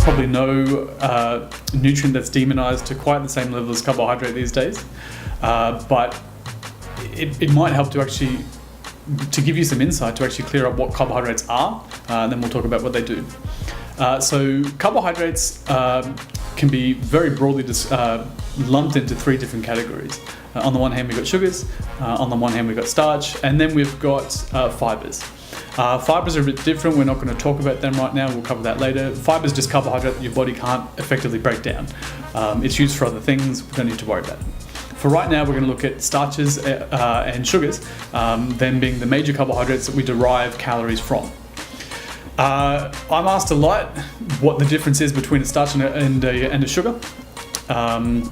probably no nutrient that's demonized to quite the same level as carbohydrate these days, but it might help to give you some insight to actually clear up what carbohydrates are, and then we'll talk about what they do. So carbohydrates can be very broadly lumped into three different categories. On the one hand, we've got sugars, on the one hand, we've got starch, and then we've got fibers. Fibers are a bit different. We're not going to talk about them right now. We'll cover that later. Fiber is just carbohydrate that your body can't effectively break down. It's used for other things. We don't need to worry about it. For right now, we're going to look at starches and sugars, them being the major carbohydrates that we derive calories from. I'm asked a lot what the difference is between a starch and a sugar, and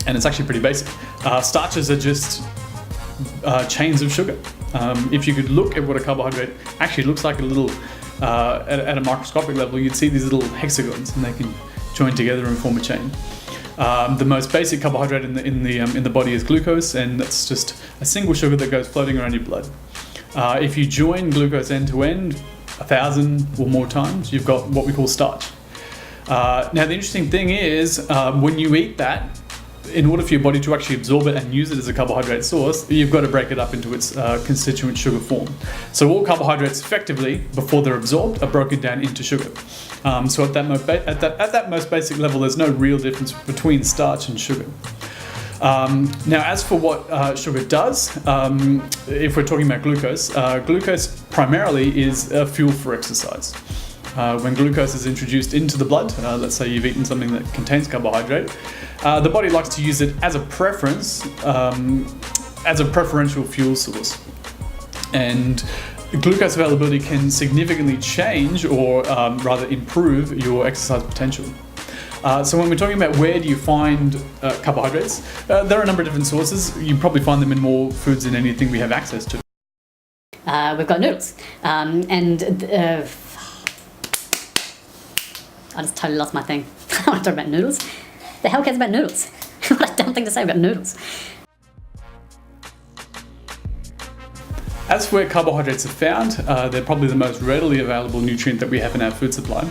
it's actually pretty basic. Starches are just chains of sugar. If you could look at what a carbohydrate actually looks like at a microscopic level, you'd see these little hexagons, and they can join together and form a chain. The most basic carbohydrate in the body is glucose, and that's just a single sugar that goes floating around your blood. If you join glucose end to end 1,000 or more times, you've got what we call starch. Now the interesting thing is, when you eat that, in order for your body to actually absorb it and use it as a carbohydrate source, you've got to break it up into its constituent sugar form. So all carbohydrates effectively, before they're absorbed, are broken down into sugar. So at that most basic level, there's no real difference between starch and sugar. Now, as for what sugar does, if we're talking about glucose, glucose primarily is a fuel for exercise. When glucose is introduced into the blood, let's say you've eaten something that contains carbohydrate, the body likes to use it as a preference, as a preferential fuel source. And glucose availability can significantly change, or rather improve, your exercise potential. So when we're talking about where do you find carbohydrates, there are a number of different sources. You probably find them in more foods than anything we have access to. We've got noodles, I just totally lost my thing. I want to talk about noodles. The hell cares about noodles? What a dumb thing to say about noodles. As where carbohydrates are found, they're probably the most readily available nutrient that we have in our food supply.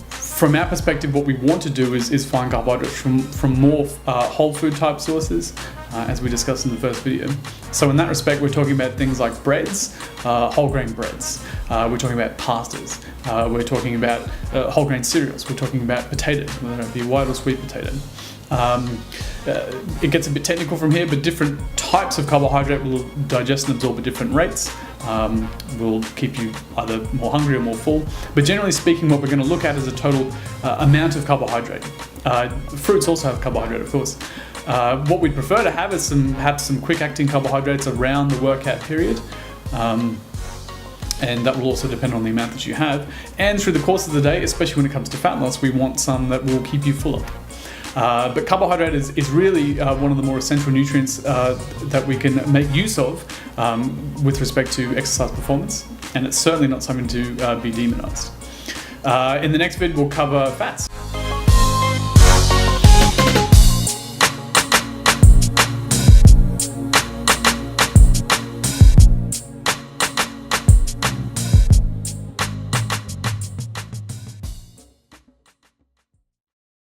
From our perspective, what we want to do is find carbohydrates from more whole food type sources, as we discussed in the first video. So in that respect, we're talking about things like breads, whole grain breads. We're talking about pastas. We're talking about whole grain cereals. We're talking about potatoes, whether it be white or sweet potato. It gets a bit technical from here, but different types of carbohydrate will digest and absorb at different rates. Will keep you either more hungry or more full. But generally speaking, what we're going to look at is a total amount of carbohydrate. Fruits also have carbohydrate, of course. What we'd prefer to have is perhaps some quick-acting carbohydrates around the workout period. And that will also depend on the amount that you have. And through the course of the day, especially when it comes to fat loss, we want some that will keep you fuller. But carbohydrate is really one of the more essential nutrients that we can make use of with respect to exercise performance, and it's certainly not something to be demonized. In the next vid, we'll cover fats.